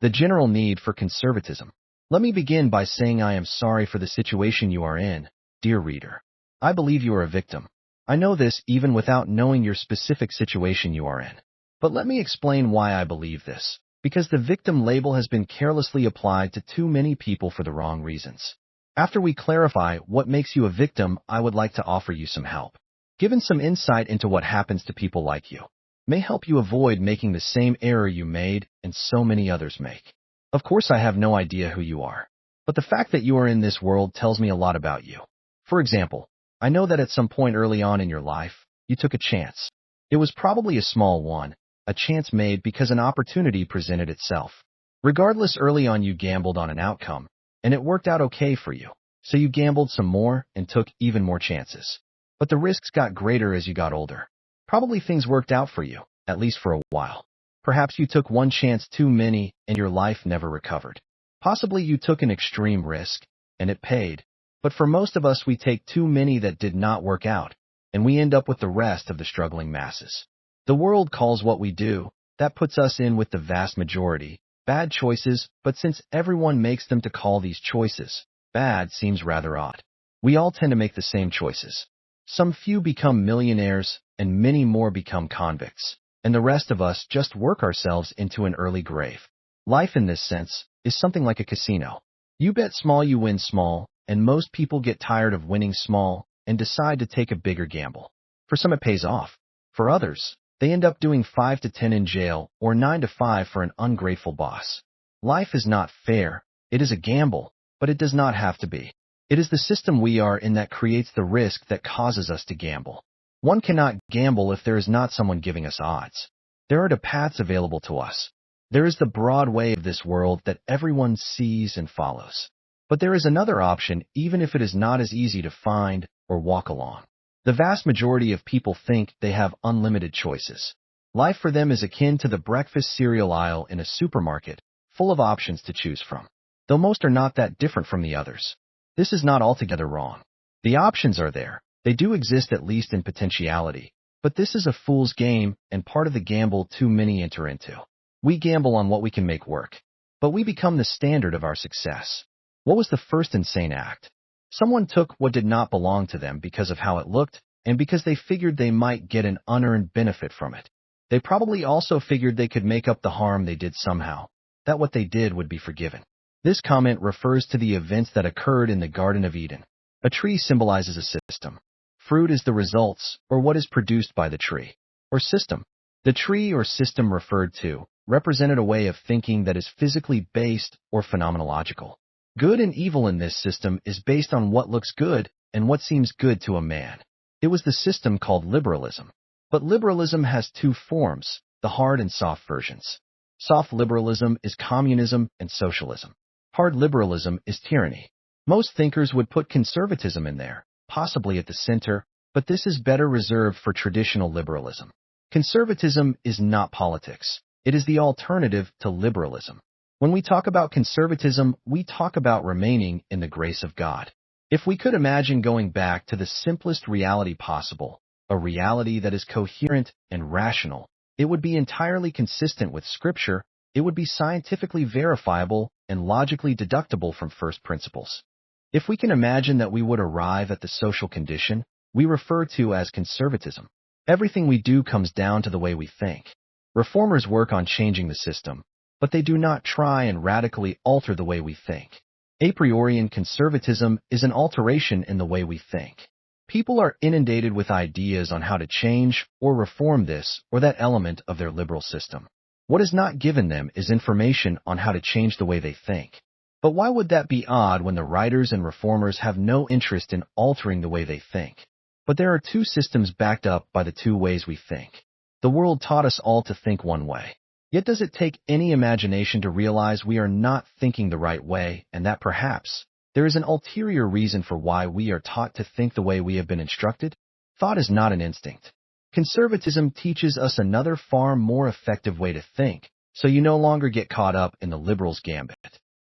The general need for conservatism. Let me begin by saying I am sorry for the situation you are in, dear reader. I believe you are a victim. I know this even without knowing your specific situation you are in. But let me explain why I believe this. Because the victim label has been carelessly applied to too many people for the wrong reasons. After we clarify what makes you a victim, I would like to offer you some help. Given some insight into what happens to people like you, may help you avoid making the same error you made and so many others make. Of course, I have no idea who you are, but the fact that you are in this world tells me a lot about you. For example, I know that at some point early on in your life, you took a chance. It was probably a small one, a chance made because an opportunity presented itself. Regardless, early on you gambled on an outcome, and it worked out okay for you. So you gambled some more and took even more chances. But the risks got greater as you got older. Probably things worked out for you, at least for a while. Perhaps you took one chance too many and your life never recovered. Possibly you took an extreme risk, and it paid. But for most of us, we take too many that did not work out, and we end up with the rest of the struggling masses. The world calls what we do, that puts us in with the vast majority, bad choices, but since everyone makes them to call these choices bad seems rather odd. We all tend to make the same choices. Some few become millionaires, and many more become convicts, and the rest of us just work ourselves into an early grave. Life in this sense is something like a casino. You bet small, you win small, and most people get tired of winning small and decide to take a bigger gamble. For some it pays off. For others, they end up doing 5 to 10 in jail or 9 to 5 for an ungrateful boss. Life is not fair. It is a gamble, but it does not have to be. It is the system we are in that creates the risk that causes us to gamble. One cannot gamble if there is not someone giving us odds. There are the paths available to us. There is the broad way of this world that everyone sees and follows. But there is another option, even if it is not as easy to find or walk along. The vast majority of people think they have unlimited choices. Life for them is akin to the breakfast cereal aisle in a supermarket, full of options to choose from. Though most are not that different from the others. This is not altogether wrong. The options are there. They do exist, at least in potentiality. But this is a fool's game and part of the gamble too many enter into. We gamble on what we can make work, but we become the standard of our success. What was the first insane act? Someone took what did not belong to them because of how it looked and because they figured they might get an unearned benefit from it. They probably also figured they could make up the harm they did somehow, that what they did would be forgiven. This comment refers to the events that occurred in the Garden of Eden. A tree symbolizes a system. Fruit is the results, or what is produced by the tree, or system. The tree or system referred to represented a way of thinking that is physically based or phenomenological. Good and evil in this system is based on what looks good and what seems good to a man. It was the system called liberalism. But liberalism has two forms, the hard and soft versions. Soft liberalism is communism and socialism. Hard liberalism is tyranny. Most thinkers would put conservatism in there, possibly at the center, but this is better reserved for traditional liberalism. Conservatism is not politics. It is the alternative to liberalism. When we talk about conservatism, we talk about remaining in the grace of God. If we could imagine going back to the simplest reality possible, a reality that is coherent and rational, it would be entirely consistent with Scripture, it would be scientifically verifiable and logically deductible from first principles. If we can imagine that we would arrive at the social condition we refer to as conservatism, everything we do comes down to the way we think. Reformers work on changing the system, but they do not try and radically alter the way we think. A priori conservatism is an alteration in the way we think. People are inundated with ideas on how to change or reform this or that element of their liberal system. What is not given them is information on how to change the way they think. But why would that be odd when the writers and reformers have no interest in altering the way they think? But there are two systems backed up by the two ways we think. The world taught us all to think one way. Yet does it take any imagination to realize we are not thinking the right way and that perhaps there is an ulterior reason for why we are taught to think the way we have been instructed? Thought is not an instinct. Conservatism teaches us another far more effective way to think, so you no longer get caught up in the liberal's gambit.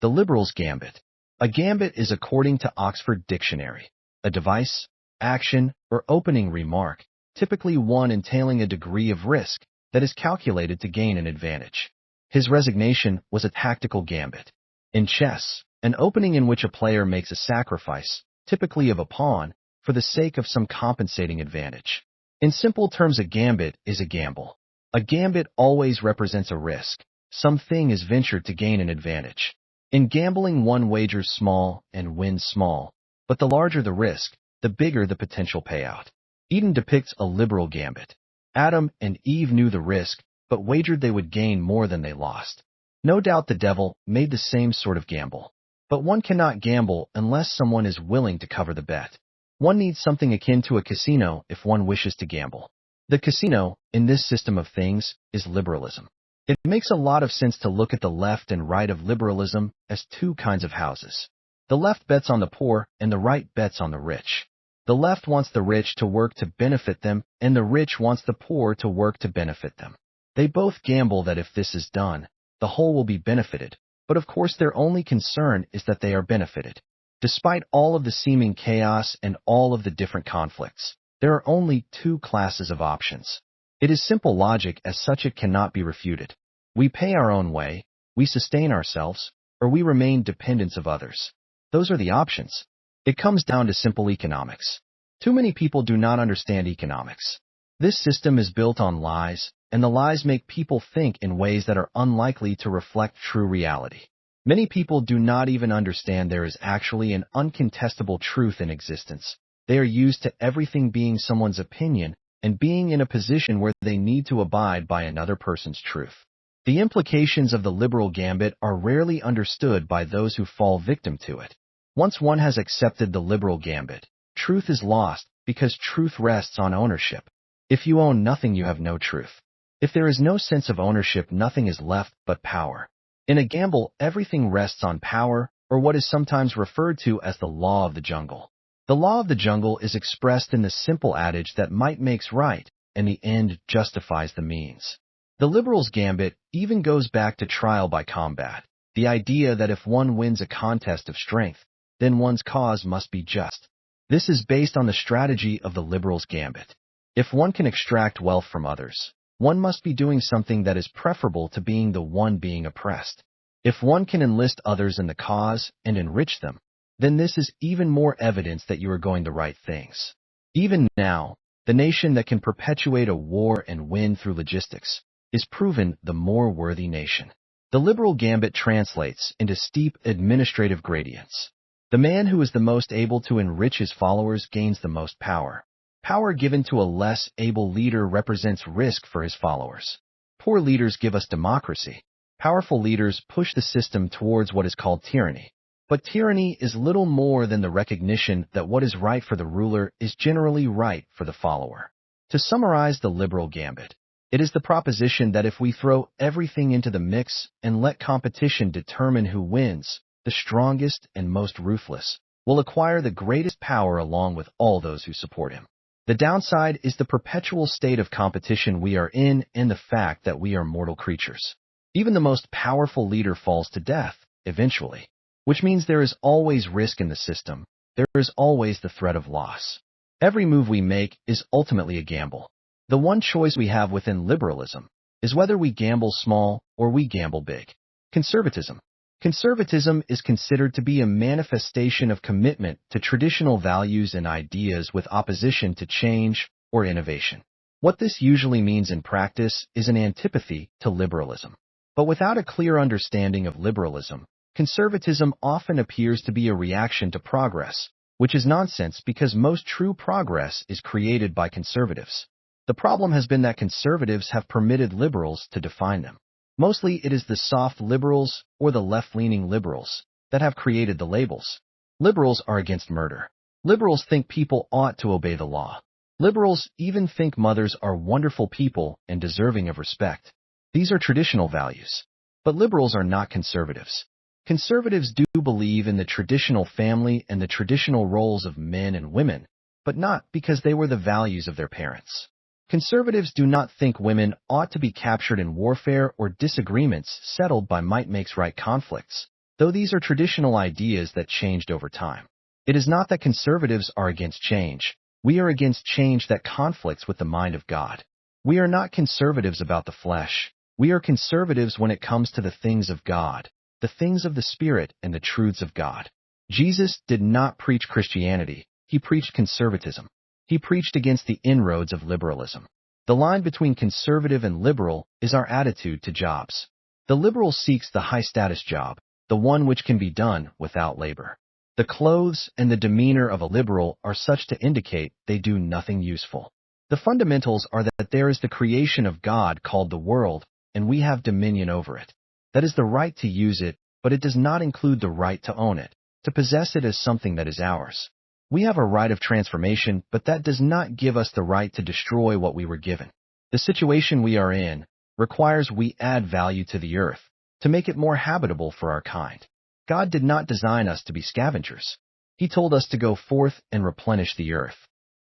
The liberal's gambit. A gambit is, according to Oxford Dictionary, a device, action, or opening remark, typically one entailing a degree of risk that is calculated to gain an advantage. His resignation was a tactical gambit. In chess, an opening in which a player makes a sacrifice, typically of a pawn, for the sake of some compensating advantage. In simple terms, a gambit is a gamble. A gambit always represents a risk. Something is ventured to gain an advantage. In gambling, one wagers small and wins small, but the larger the risk, the bigger the potential payout. Eden depicts a liberal gambit. Adam and Eve knew the risk, but wagered they would gain more than they lost. No doubt the devil made the same sort of gamble. But one cannot gamble unless someone is willing to cover the bet. One needs something akin to a casino if one wishes to gamble. The casino, in this system of things, is liberalism. It makes a lot of sense to look at the left and right of liberalism as two kinds of houses. The left bets on the poor and the right bets on the rich. The left wants the rich to work to benefit them, and the rich wants the poor to work to benefit them. They both gamble that if this is done, the whole will be benefited, but of course their only concern is that they are benefited. Despite all of the seeming chaos and all of the different conflicts, there are only two classes of options. It is simple logic, as such it cannot be refuted. We pay our own way, we sustain ourselves, or we remain dependents of others. Those are the options. It comes down to simple economics. Too many people do not understand economics. This system is built on lies, and the lies make people think in ways that are unlikely to reflect true reality. Many people do not even understand there is actually an uncontestable truth in existence. They are used to everything being someone's opinion and being in a position where they need to abide by another person's truth. The implications of the liberal gambit are rarely understood by those who fall victim to it. Once one has accepted the liberal gambit, truth is lost because truth rests on ownership. If you own nothing, you have no truth. If there is no sense of ownership, nothing is left but power. In a gamble, everything rests on power, or what is sometimes referred to as the law of the jungle. The law of the jungle is expressed in the simple adage that might makes right, and the end justifies the means. The liberal's gambit even goes back to trial by combat, the idea that if one wins a contest of strength, then one's cause must be just. This is based on the strategy of the liberal's gambit. If one can extract wealth from others, one must be doing something that is preferable to being the one being oppressed. If one can enlist others in the cause and enrich them, then this is even more evidence that you are going the right things. Even now, the nation that can perpetuate a war and win through logistics is proven the more worthy nation. The liberal gambit translates into steep administrative gradients. The man who is the most able to enrich his followers gains the most power. Power given to a less able leader represents risk for his followers. Poor leaders give us democracy. Powerful leaders push the system towards what is called tyranny. But tyranny is little more than the recognition that what is right for the ruler is generally right for the follower. To summarize the liberal gambit, it is the proposition that if we throw everything into the mix and let competition determine who wins, the strongest and most ruthless will acquire the greatest power along with all those who support him. The downside is the perpetual state of competition we are in and the fact that we are mortal creatures. Even the most powerful leader falls to death, eventually, which means there is always risk in the system. There is always the threat of loss. Every move we make is ultimately a gamble. The one choice we have within liberalism is whether we gamble small or we gamble big. Conservatism. Conservatism is considered to be a manifestation of commitment to traditional values and ideas with opposition to change or innovation. What this usually means in practice is an antipathy to liberalism. But without a clear understanding of liberalism, conservatism often appears to be a reaction to progress, which is nonsense because most true progress is created by conservatives. The problem has been that conservatives have permitted liberals to define them. Mostly it is the soft liberals or the left-leaning liberals that have created the labels. Liberals are against murder. Liberals think people ought to obey the law. Liberals even think mothers are wonderful people and deserving of respect. These are traditional values. But liberals are not conservatives. Conservatives do believe in the traditional family and the traditional roles of men and women, but not because they were the values of their parents. Conservatives do not think women ought to be captured in warfare or disagreements settled by might-makes-right conflicts, though these are traditional ideas that changed over time. It is not that conservatives are against change. We are against change that conflicts with the mind of God. We are not conservatives about the flesh. We are conservatives when it comes to the things of God, the things of the Spirit, and the truths of God. Jesus did not preach Christianity. He preached conservatism. He preached against the inroads of liberalism. The line between conservative and liberal is our attitude to jobs. The liberal seeks the high-status job, the one which can be done without labor. The clothes and the demeanor of a liberal are such to indicate they do nothing useful. The fundamentals are that there is the creation of God called the world, and we have dominion over it. That is the right to use it, but it does not include the right to own it, to possess it as something that is ours. We have a right of transformation, but that does not give us the right to destroy what we were given. The situation we are in requires we add value to the earth, to make it more habitable for our kind. God did not design us to be scavengers. He told us to go forth and replenish the earth.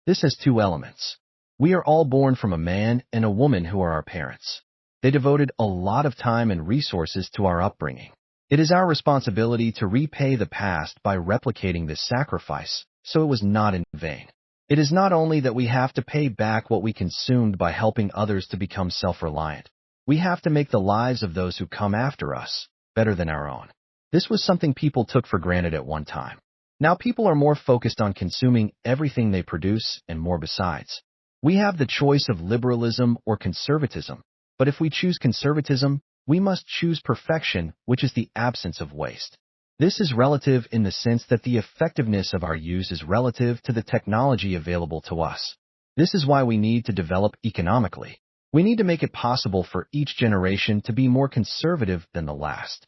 This has two elements. We are all born from a man and a woman who are our parents. They devoted a lot of time and resources to our upbringing. It is our responsibility to repay the past by replicating this sacrifice, so it was not in vain. It is not only that we have to pay back what we consumed by helping others to become self-reliant. We have to make the lives of those who come after us better than our own. This was something people took for granted at one time. Now people are more focused on consuming everything they produce and more besides. We have the choice of liberalism or conservatism, but if we choose conservatism, we must choose perfection, which is the absence of waste. This is relative in the sense that the effectiveness of our use is relative to the technology available to us. This is why we need to develop economically. We need to make it possible for each generation to be more conservative than the last.